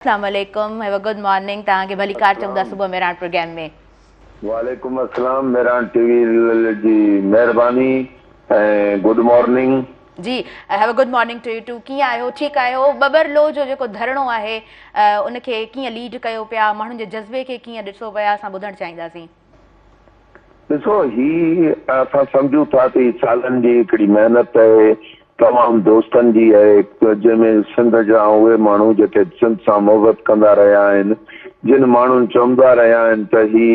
अस्सलामुअलैकुम, have a good morning. तव्हांखे भली कार चवंदा सुबुह मेरान प्रोग्राम में। वालेकुम अस्सलाम। मेरान टीवी जी मेहरबानी ऐं गुड मॉर्निंग जी। Have a good morning to you too. कीअं आहियो? ठीकु आहियो? बबर लो जो जेको धरणो आहे उनखे कीअं लीड कयो पिया, माण्हुनि जे जज़्बे खे कीअं ॾिसो पिया, असां ॿुधणु चाहींदासीं। ॾिसो, ही असां सम्झूं था त ही सालनि जी हिकिड़ी महिनत आहे, तमामु दोस्तनि जी आहे, जंहिंमें सिंध जा उहे माण्हू जेके सिंध सां मोहबत कंदा रहिया आहिनि, जिन माण्हुनि चवंदा रहिया आहिनि त ही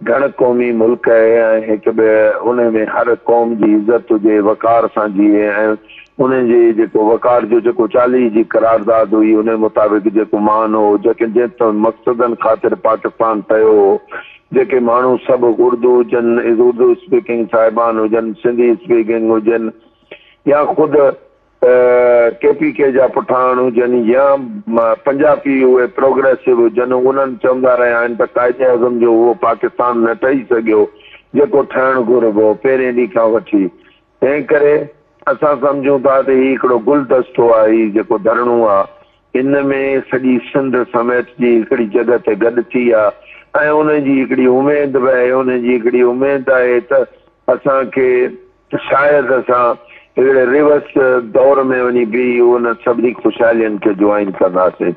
घण क़ौमी मुल्क आहे ऐं हिकु ॿिए उन में हर क़ौम जी इज़त हुजे, वक़ार सां जीए ऐं उनजी जेको वक़ार जो जेको 40 जी करारदाद हुई उन मुताबिक़ जेको मान हो, जेके जंहिं मक़सदनि ख़ातिर पाकिस्तान ठहियो हो, जेके माण्हू सभु उर्दू हुजनि, उर्दू स्पीकिंग साहिबान हुजनि, सिंधी स्पीकिंग हुजनि, या ख़ुदि KPK जा पठान हुजनि या पंजाबी उहे प्रोग्रेसिव हुजनि, उन्हनि चवंदा रहिया आहिनि त क़ाइदे आज़म जो उहो पाकिस्तान न ठही सघियो जेको ठहणु घुरिबो पहिरें ॾींहं खां वठी। तंहिं करे असां सम्झूं था त ही हिकिड़ो गुलदस्तो आहे, ही जेको धरणो आहे इन में सॼी सिंध समेत जी हिकिड़ी जॻह ते गॾु थी आहे ऐं उनजी हिकिड़ी उमेद बि आहे, उनजी हिकिड़ी उमेद आहे त असांखे शायदि असां हिकिड़े रिवर्स दौर में वञी बि उन सभिनी ख़ुशहालियुनि खे ज्वाइन कंदासीं।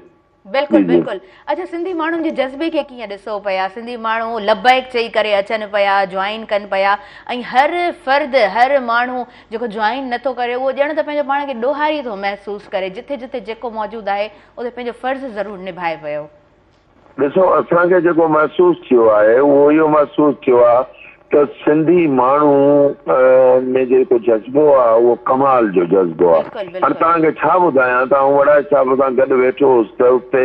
बिल्कुलु बिल्कुलु। अच्छा, सिंधी माण्हुनि जे जज़्बे खे कीअं ॾिसो पिया? सिंधी माण्हू लबैक चई करे अचनि पिया, ज्वाइन कनि पिया, ऐं हर फ़र्द हर माण्हू जेको ज्वाइन नथो करे उहो ॼण त पंहिंजो पाण खे ॾोहारी थो महसूसु करे, जिथे जिथे जेको मौजूदु आहे उते पंहिंजो फ़र्ज़ु ज़रूरु निभाए पियो। ॾिसो, असांखे जेको महसूसु थियो आहे उहो इहो महसूसु थियो आहे त सिंधी माण्हू में जेको जज़्बो आहे उहो कमाल जो जज़्बो आहे। हाणे तव्हांखे छा ॿुधायां, तव्हां वड़ा साहिब सां गॾु वेठो हुउसि त उते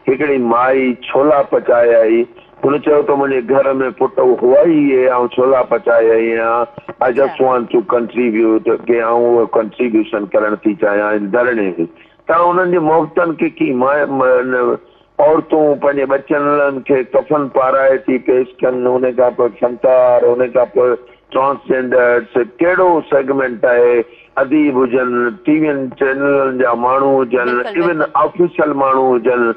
हिकिड़ी माई छोला पचाए आई, हुन चयो त मुंहिंजे घर में पुट हुआ ई ऐं छोला पचाए आई आहियां, I just want to contribute, के ऐं उहो कंट्रीब्यूशन करणु थी चाहियां इन धरणे में। तव्हां उन्हनि जे मोहबतनि खे की औरतूं पंहिंजे बचनि खे कफ़न पाराए थी पेश कनि, उन खां पोइ क्षमतार, उन खां पोइ ट्रांसजेंडर्स, कहिड़ो सेगमेंट आहे, अदीब हुजनि, टीवीनि चैनलनि जा माण्हू हुजनि, इवन ऑफिशियल माण्हू हुजनि,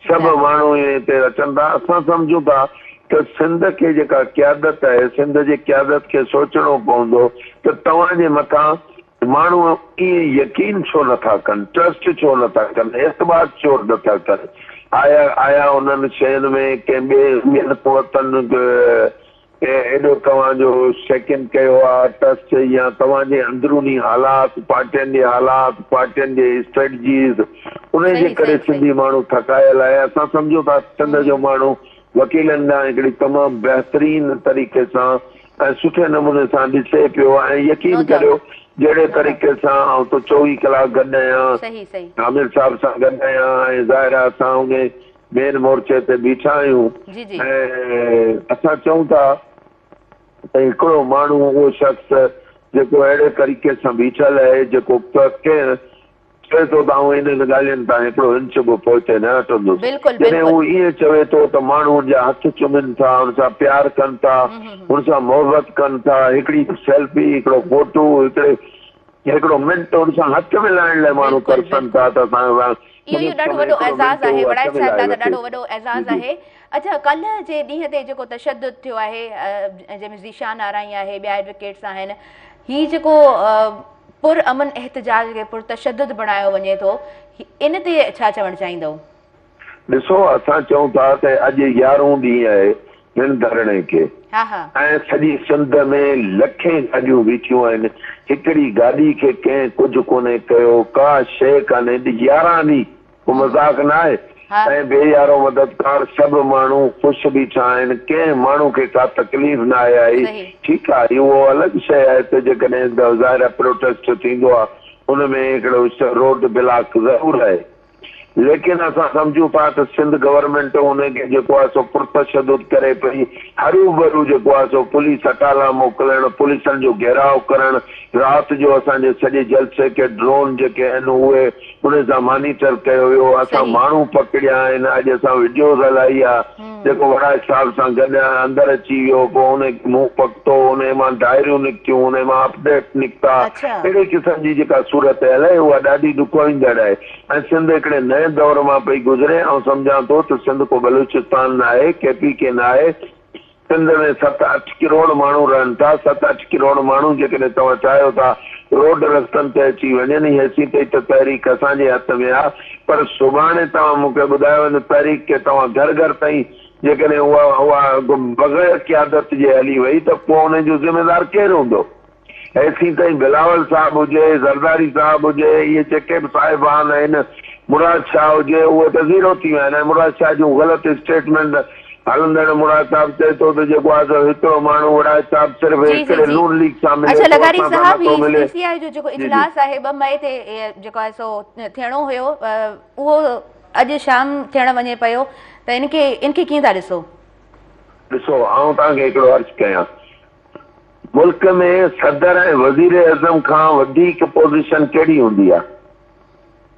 सभु माण्हू हिते अचनि था। असां सम्झूं था त सिंध खे जेका क़यादत आहे, सिंध जी क़यादत खे सोचणो पवंदो त तव्हांजे मथां माण्हू ईअं यकीन छो नथा कनि, ट्रस्ट छो नथा कनि, एतबार छो नथा कनि। आया उन्हनि शयुनि में कंहिं ॿियनि क़ुवतनि एॾो तव्हांजो सेकिंड कयो आहे ट्रस्ट, या तव्हांजे अंदरूनी हालात, पार्टियुनि जे हालात, पार्टियुनि जे स्ट्रेटजीज़, उन जे करे सिंधी माण्हू थकायल आहे। असां सम्झूं था सिंध जो माण्हू वकीलनि ॾांहुं हिकिड़ी तमामु बहितरीन तरीक़े सां ऐं सुठे नमूने सां ॾिसे पियो ऐं यकीन करियो जहिड़े तरीक़े सां आउं त 24 कलाक गॾु आहियां, आमिर साहिब सां गॾु आहियां ऐं ज़ाहिरा असां उन मेन मोर्चे ते बीठा आहियूं ऐं असां चऊं था त हिकिड़ो माण्हू उहो शख़्स जेको अहिड़े तरीक़े सां बीठल आहे, जेको कंहिं चए थो त आउं इन ॻाल्हियुनि तां हिकिड़ो इंच बि पहुचे न हटंदुसि, जॾहिं उहो ईअं चवे थो त माण्हू जा हथ चुमनि था, हुन सां प्यार कनि था, हुन सां मोहबत कनि था, हिकिड़ी सेल्फी, हिकिड़ो फोटो, हिकिड़ो मिंट हुन सां हथ मिलाइण लाइ माण्हू तरसनि था त असां इहो ॾाढो वॾो एज़ाज़ आहे। वड़ाइच साहिब ॾाढो ॾाढो वॾो एज़ाज़ आहे। अच्छा, कल्ह जे ॾींहं ते जेको तशद्दुद थियो आहे, जंहिंमें ज़ीशान आराई आहे, ॿिया एडवोकेट्स आहिनि, हीउ जेको पुर अमन एहतजाज खे पुर तशद्दुद बणायो वञे थो, इन ते छा चवणु चाहींदव? ॾिसो, असां चऊं था त अॼु 11हों ॾींहुं आहे हिन धरणे खे ऐं सॼी सिंध में लखें गाॾियूं बीठियूं आहिनि, हिकिड़ी गाॾी खे कंहिं कुझु कोन्हे कयो, का शइ कान्हे। 11 ॾींहं को मज़ाक न आहे ऐं बेयारो मददगार सभु माण्हू ख़ुशि बीठा आहिनि, कंहिं माण्हू खे का तकलीफ़ न आहे आई। ठीकु आहे, इहो अलॻि शइ आहे त जेकॾहिं ज़ाहिर प्रोटेस्ट थींदो आहे उनमें हिकिड़ो रोड ब्लॉक ज़रूरु आहे, लेकिन असां सम्झूं था त सिंध गवर्नमेंट हुनखे जेको आहे सो पुरतशद्दुद करे पई, हरू भरू जेको आहे सो पुलिस अटाला मोकिलणु, पुलिसनि जो घेराव करणु, राति जो असांजे सॼे जलसे खे ड्रोन जेके आहिनि उहे उन सां मॉनिटर कयो वियो, असां माण्हू पकड़िया आहिनि, अॼु असां वीडियोज़ हलाई आहे जेको वड़ा साहब सां गॾु अंदरि अची वियो, पोइ हुन मुंहुं पकतो, हुन मां डायरियूं निकितियूं, हुन मां अपडेट निकिता, अहिड़े क़िस्म जी जेका सूरत आहे उहा ॾाढी ॾुखोईंदड़ आहे। ऐं सिंध हिकिड़े नए दौर मां पई गुज़रे। ऐं सम्झां थो त सिंध को बलूचिस्तान न आहे, KPK न आहे। सिंध में 7-8 करोड़ माण्हू रहनि था। 7-8 करोड़ माण्हू जेकॾहिं तव्हां चाहियो था रोड रस्तनि ते अची वञनि, हैसियत त तहरीक असांजे हथ में आहे। पर सुभाणे तव्हां मूंखे ॿुधायो हिन तहरीक खे तव्हां घर घर ताईं जेकॾहिं उहा बग़ैर क़यादत जे हली वई त पोइ हुन जो ज़िमेदार केरु हूंदो? ऐसी ताईं बिलावल साहब हुजे, ज़रदारी साहब हुजे, इहे जेके बि साहिबान आहिनि, मुराद शाह हुजे, उहे त ज़ीरो थी विया आहिनि। मुराद शाह जूं ग़लति स्टेटमेंट हलंदड़ मुराद साहब चए थो त जेको आहे हिकिड़ो माण्हू वड़ा साहब सिर्फ़ु हिकिड़े नून लीग सां मिले। अच्छा लगारी साहब, ही CCI जो जेको इजलास आहे 2 मई ते जेको आहे सो थियणो हुयो, उहो अॼु शाम थियण वञे पियो, त इनखे कीअं था ॾिसो? ॾिसो, आउं तव्हांखे हिकिड़ो अर्ज़ु कयां, मुल्क में सदर ऐं वज़ीर आज़म खां वधीक पोज़ीशन कहिड़ी हूंदी आहे?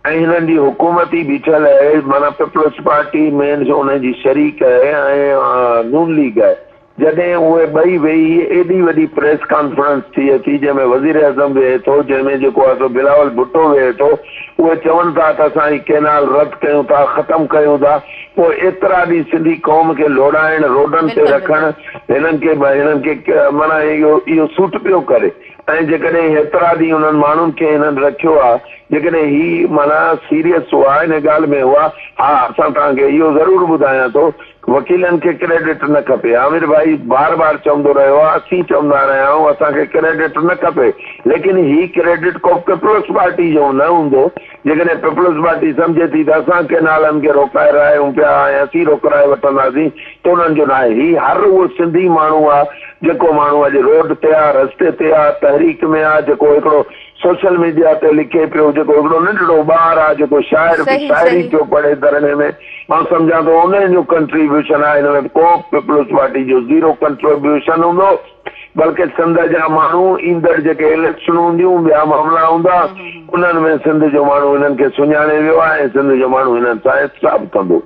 ऐं हिननि जी हुकूमत ई बीठल आहे, माना पीपल्स पार्टी मेन जो हुनजी शरीक आहे ऐं नून लीग आहे। जॾहिं उहे ॿई वेही एॾी वॾी प्रेस कॉन्फ्रेंस थिए थी जंहिंमें वज़ीर आज़म वेहे थो, जंहिंमें जेको आहे सो बिलावल भुट्टो वेहे थो, उहे चवनि था त असां ही केनाल रद्द कयूं था, ख़तमु कयूं था। पोइ एतिरा ॾींहं सिंधी क़ौम खे लोड़ाइण, रोडनि ते रखणु, हिननि खे माना इहो सूट पियो करे। ऐं जेकॾहिं हेतिरा ॾींहं उन्हनि माण्हुनि खे हिननि रखियो आहे, जेकॾहिं ही माना सीरियस हुआ हिन ॻाल्हि में हुआ, हा असां तव्हांखे इहो ज़रूरु ॿुधायां थो, वकीलनि खे क्रेडिट न खपे। आमिर भाई बार बार चवंदो रहियो आहे, असीं चवंदा रहिया आहियूं असांखे क्रेडिट न खपे, लेकिन ही क्रेडिट को पीपल्स पार्टी जो न हूंदो। जेकॾहिं पीपल्स पार्टी सम्झे थी त असां केनालनि खे रोकाए रहिया पिया ऐं असीं रोकाए वठंदासीं, त उन्हनि जो न आहे। ही हर उहो सिंधी माण्हू आहे जेको माण्हू अॼु रोड ते आहे, रस्ते ते आहे, तहरीक में आहे, जेको हिकिड़ो सोशल मीडिया ते लिखे पियो, जेको हिकिड़ो नंढड़ो ॿार आहे जेको शाइरी पियो पढ़े धरणे में, मां सम्झां थो उन जो कंट्रीब्यूशन आहे। हिन में को पीपल्स पार्टी जो ज़ीरो कंट्रीब्यूशन हूंदो, बल्कि सिंध जा माण्हू ईंदड़ जेके इलेक्शन हूंदियूं, ॿिया मामला हूंदा, उन्हनि में सिंध जो माण्हू हिननि खे सुञाणे वियो आहे ऐं सिंध जो माण्हू हिननि सां हिसाब कंदो।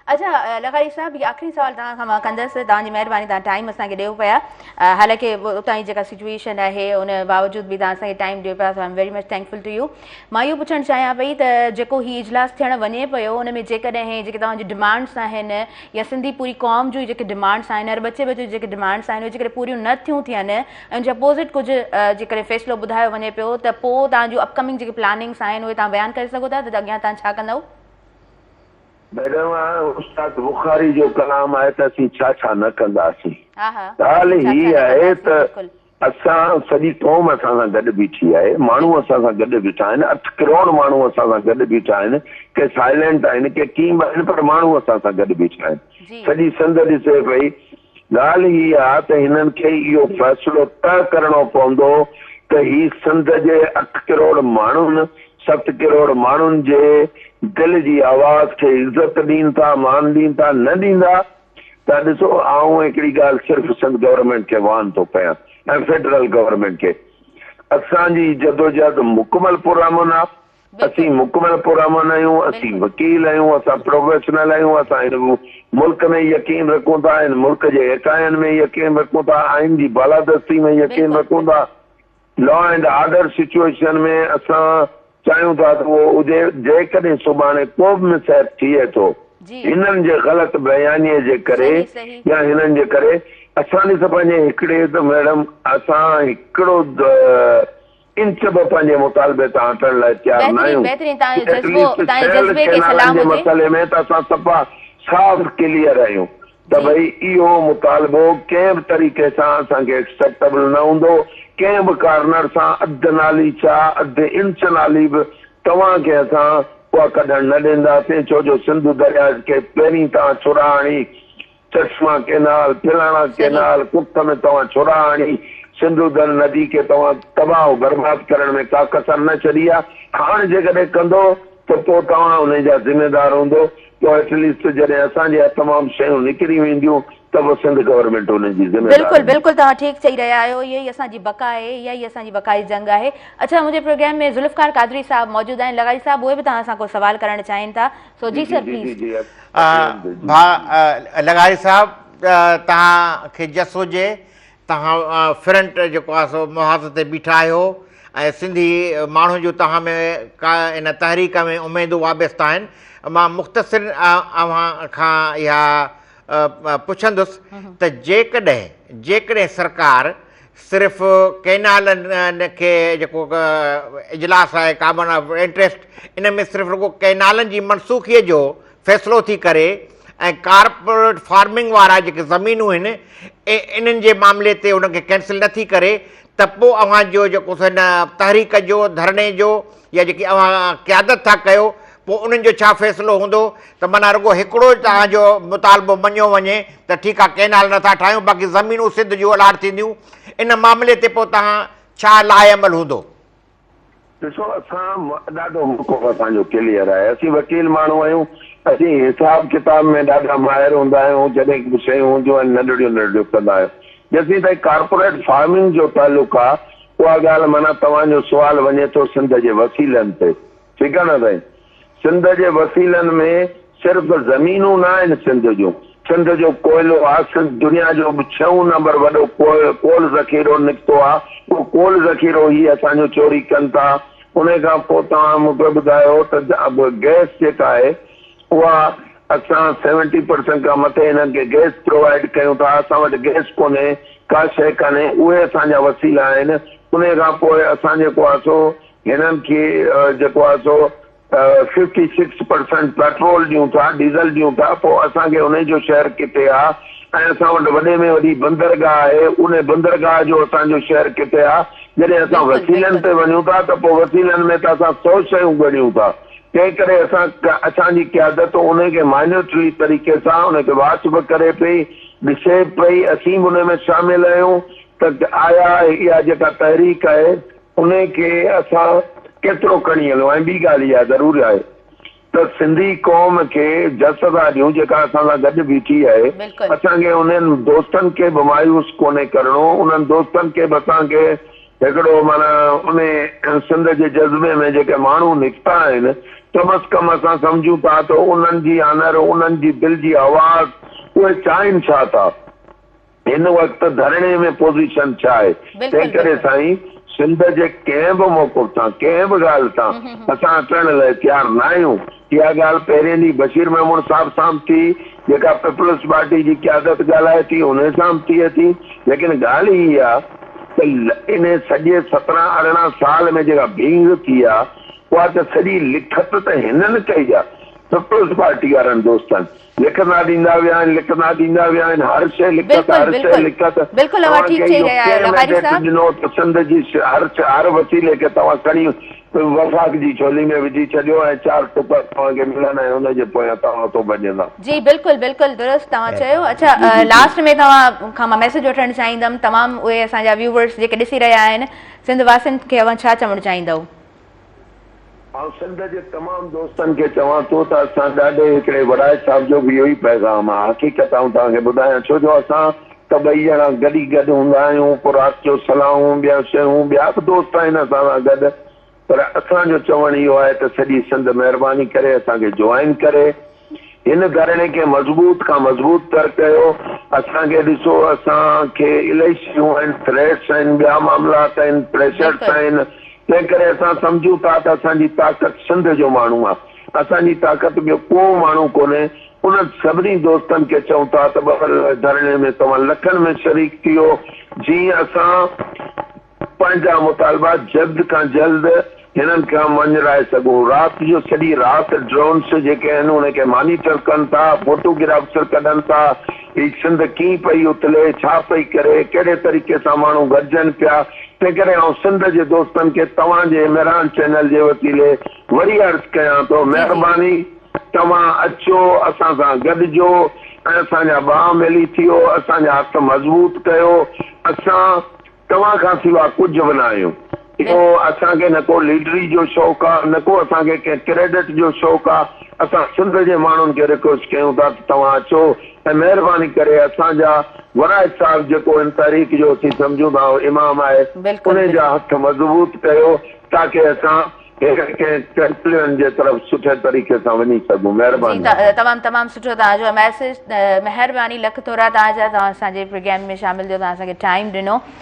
अच्छा लगारी साहब, ये आखिरी सवाल तव्हां खां मां कंदसि, तव्हांजी महिरबानी, तव्हां टाइम असांखे ॾियो पिया। हालांकि उतां जी जेका सिचुएशन आहे उन बावजूद बि तव्हां असांखे टाइम ॾियो पिया, so I am very much thankful to you. मां इहो पुछणु चाहियां पई त जेको ही इजलास थियणु वञे पियो, उन में जेकॾहिं जेके तव्हांजी डिमांड्स आहिनि या सिंधी पूरी क़ौम जूं जेके डिमांड्स आहिनि, हर बचे जूं जेके डिमांड्स आहिनि, उहे जेकॾहिं पूरियूं न थियूं थियनि ऐं उनजे अपोज़िट कुझु जेकॾहिं फ़ैसिलो ॿुधायो वञे पियो, त पोइ तव्हांजूं अपकमिंग जेके प्लानिंग्स आहिनि उहे तव्हां बयानु करे सघो था त अॻियां तव्हां छा कंदव? मैडम, उस्ताद बुखारी जो कलाम आहे त असीं छा छा न कंदासीं। ॻाल्हि ही आहे त असां सॼी क़ौम असां सां गॾु बीठी आहे, माण्हू असां सां गॾु बीठा आहिनि, 8 करोड़ माण्हू असां सां गॾु बीठा आहिनि, के साइलेंट आहिनि, के कीम आहिनि, पर माण्हू असां सां गॾु बीठा आहिनि। सॼी सिंध ॾिसे पई। ॻाल्हि ही आहे त हिननि खे इहो फ़ैसिलो तय करणो पवंदो त ही सिंध जे 8 करोड़ माण्हुनि, 7 करोड़ माण्हुनि जे दिल जी आवाज़ खे इज़त ॾींदा था, मान ॾींदा न ॾींदा। त ॾिसो, आउं हिकिड़ी ॻाल्हि सिर्फ़ु सिंध गवर्नमेंट खे वान थो कयां ऐं फेडरल गवर्नमेंट खे, असांजी जदोजहद मुकमल पुरअमन आहे, असीं मुकमल पुरअमन आहियूं, असीं वकील आहियूं, असां प्रोफेशनल आहियूं, असां हिन मुल्क में यकीन रखूं था, हिन मुल्क जे हिकायनि में यकीन रखूं था, आइन जी बालादस्ती में यकीन रखूं था, लॉ एंड ऑर्डर सिचुएशन में असां चाहियूं था त उहो हुजे। जेकॾहिं सुभाणे को बि मिसहैप थिए थो हिननि जे ग़लति बयानीअ जे करे या हिननि जे करे, असां ॾिस पंहिंजे हिकिड़े त मैडम असां हिकिड़ो इंच बि पंहिंजे मुतालबे तां हटण लाइ तयारु न आहियूं। मसइले में त असां सफ़ा साफ़ क्लियर आहियूं त भई इहो मुतालबो कंहिं बि तरीक़े सां असांखे एक्सेप्टेबल न हूंदो। कंहिं बि कार्नर सां अधु नाली छा अधु इंच नाली बि तव्हांखे असां उहा कढणु न ॾींदासीं, छो जो सिंधु दरिया खे पहिरीं तव्हां छुरा हणी, चश्मा केनाल, फिलाणा केनाल, कुख में तव्हां छुरा हणी, सिंधु नदी खे तव्हां तबाह बर्बाद करण में का कसर न छॾी आहे। हाणे जेकॾहिं कंदो त पोइ तव्हां हुन जा ज़िमेदार हूंदो, पोइ एटलीस्ट जॾहिं असांजे तमामु शयूं निकिरी वेंदियूं त पोइ सिंध गवर्नमेंट उन्हनि जी बिल्कुलु ज़िम्मेदार। बिल्कुलु तव्हां ठीकु चई रहिया आहियो, इहा ई असांजी बका आहे, इहा ई असांजी बकाई जंग आहे। अच्छा, मुंहिंजे प्रोग्राम में ज़ुल्फ़कार क़ादरी साहब मौजूदु आहिनि, लगाई साहब, उहे बि तव्हां सां को सवाल करणु चाहिनि था। सो जी सर प्लीज़। लगाई साहब, तव्हांखे जस हुजे, तव्हां फ्रंट जेको आहे सो मुहाज़ ते बीठा आहियो ऐं सिंधी माण्हू जो तव्हां में का इन तहरीक में उमेदूं वाबस्ता आहिनि। मां मुख़्तसिर अव्हां खां इहा पुछंदुसि त जेकॾहिं सरकार सिर्फ़ु कैनालनि खे जेको इजलास आहे कॉमन ऑफ इंट्रस्ट, इन में सिर्फ़ु रुगो कैनालनि जी मनसूखीअ जो फ़ैसिलो थी करे ऐं कारपोरेट फार्मिंग वारा जेके ज़मीनूं आहिनि इन्हनि जे मामले ते उनखे कैंसिल नथी करे, त पोइ अव्हां जो जेको हिन तहरीक जो, धरणे जो, या जेकी अव्हां क़यादत था कयो, पोइ उन्हनि जो छा फ़ैसिलो हूंदो? त माना रुगो हिकिड़ो तव्हांजो मुतालबो मञियो वञे त ठीकु आहे, कैनाल नथा ठाहियूं, बाक़ी ज़मीनूं सिंध जूं अलाट थींदियूं, इन मामले ते पोइ तव्हां छा लाइ अमल हूंदो? ॾिसो, असां ॾाढो मौक़ो असांजो क्लियर आहे। असीं वकील माण्हू आहियूं, असीं हिसाब किताब में ॾाढा माहिर हूंदा आहियूं। जॾहिं बि शयूं हूंदियूं आहिनि नंढड़ियूं नंढड़ियूं कंदा आहियूं। जेसीं ताईं कारपोरेट फार्मिंग जो तालुक आहे, उहा ॻाल्हि माना तव्हांजो सुवालु वञे थो सिंध जे वसीलनि ते, ठीकु आहे न साईं? सिंध जे वसीलनि में सिर्फ़ु ज़मीनूं न आहिनि सिंध जूं, सिंध जो कोयलो आहे, दुनिया जो 6 नंबर वॾो कोल ज़ख़ीरो निकितो आहे, उहो कोल ज़ख़ीरो ही असांजो चोरी कनि था। उन खां पोइ तव्हां मूंखे ॿुधायो त गैस जेका आहे उहा असां 70% खां मथे हिननि खे गैस प्रोवाइड कयूं था। असां वटि गैस कोन्हे, का शइ कान्हे, उहे असांजा वसीला आहिनि। उन खां पोइ असां जेको आहे सो हिननि खे जेको आहे सो 56% पेट्रोल ॾियूं था, डीज़ल ॾियूं था। पोइ असांखे उन जो शहर किथे आहे, ऐं असां वटि वॾे में वॾी बंदरगाह आहे, उन बंदरगाह जो असांजो शहर किथे आहे। जॾहिं असां वसीलनि ते वञूं था त पोइ वसीलनि में त असां 100 शयूं ॻणियूं था। तंहिं करे असांजी क़यादत उनखे माइनोटरी तरीक़े सां उनखे वाच बि करे पई, ॾिसे पई। असीं बि उन में शामिल आहियूं त आया इहा जेका तहरीक आहे उनखे असां केतिरो खणी हलो। ऐं ॿी ॻाल्हि इहा ज़रूरु आहे त सिंधी क़ौम खे जस था ॾियूं जेका असां सां गॾु बीठी आहे। असांखे उन्हनि दोस्तनि खे बि मायूस कोन्हे करिणो, उन्हनि दोस्तनि खे बि असांखे हिकिड़ो माना उन सिंध जे जज़्बे में जेके माण्हू निकिता आहिनि, कम अज़ कम असां सम्झूं था त उन्हनि जी आनर, उन्हनि जी दिलि जी आवाज़ उहे चाहिनि छा था, हिन वक़्तु धरणे में पोज़ीशन छा आहे। तंहिं करे साईं सिंध जे कंहिं बि मौक़फ़ तां, कंहिं बि ॻाल्हि तां असां अचण लाइ तयारु न आहियूं। इहा ॻाल्हि पहिरें ॾींहुं बशीर महमूद साहिब सां थी, जेका पीपल्स पार्टी जी क़यादत ॻाल्हाए थी, उन सां थिए थी। लेकिन ॻाल्हि इहा आहे त इन सॼे 17-18 साल में जेका भींग थी आहे, उहा त सॼी लिखत त हिननि कई आहे, पीपल्स पार्टी वारनि दोस्तनि लिखंदा ॾींदा विया आहिनि, लिखंदा ॾींदा विया आहिनि, हर शइ लिखत, हर शइ लिखत। ॾिनो त सिंध जी हर वसीले खे तव्हां खणी वफ़ाक़ जी झोली में विझी छॾियो ऐं 4 टुक तव्हांखे मिलंदा ऐं हुनजे पोयां तव्हां तो भॼंदा। जी बिल्कुलु बिल्कुलु दुरुस्त तव्हां चयो। अच्छा, लास्ट में तव्हां खां मां मैसेज वठणु चाहींदमि, तमामु उहे असांजा व्यूवर्स जेके ॾिसी रहिया आहिनि, सिंध वासियुनि खे अव्हां छा चवणु चाहींदव? ऐं सिंध जे तमामु दोस्तनि खे चवां थो त असां ॾाढे हिकिड़े वड़ाए साहिब जो बि इहो ई पैगाम आहे, हक़ीक़त तव्हांखे ॿुधायां, छो जो असां त 2 ॼणा गॾी गॾु हूंदा आहियूं, पोइ राति जो सलाहूं, ॿिया शयूं, ॿिया बि दोस्त आहिनि असां सां गॾु। पर असांजो चवणु इहो आहे त सॼी सिंध महिरबानी करे असांखे जॉइन करे हिन धरणे खे मज़बूत खां मज़बूत कर कयो। असांखे ॾिसो, असांखे इलाही शयूं आहिनि, थ्रेट्स आहिनि, ॿिया मामलात आहिनि, प्रेशर्स आहिनि। तंहिं करे असां सम्झूं था त असांजी ताक़त सिंध जो माण्हू आहे, असांजी ताक़त ॿियो को माण्हू कोन्हे। उन सभिनी दोस्तनि खे चऊं था त धरणे में तव्हां लखनि में शरीक थियो, जीअं असां पंहिंजा मुतालबा जल्द खां जल्द हिननि खां मंझराए सघूं। राति जो सॼी राति ड्रोन्स जेके आहिनि उनखे मॉनिटर कनि था, फोटोग्राफ्स कढनि था, हीअ सिंध कीअं पई उथले, छा पई करे, कहिड़े तरीक़े सां माण्हू गॾिजनि पिया। तंहिं करे आउं सिंध जे दोस्तनि खे तव्हांजे इमरान चैनल जे वसीले वरी अर्ज़ु कयां थो, महिरबानी तव्हां अचो, असां सां गॾिजो ऐं असांजा बाह मिली थियो, असांजा हथ मज़बूत कयो। असां तव्हां खां सवाइ कुझु बि न आहियूं। इहो असांखे न को लीडरी जो शौक़ु आहे न को असांखे कंहिं क्रेडिट जो शौक़ु आहे असां सिंध जे माण्हुनि खे रिक्वेस्ट कयूं था त तव्हां अचो ऐं महिरबानी करे असांजा वराइद साहिब जेको इन तहरीक जो असीं सम्झूं था इमाम आहे उन जा हथ मज़बूत कयो ताकी असां जे तरफ़ सुठे तरीक़े सां वञी सघूं। महिरबानी। तमामु सुठो तव्हांजो मैसेज। महिरबानी लख थोरा तव्हांजा, तव्हां असांजे प्रोग्राम में शामिल थियो, तव्हां असांखे टाइम ॾिनो।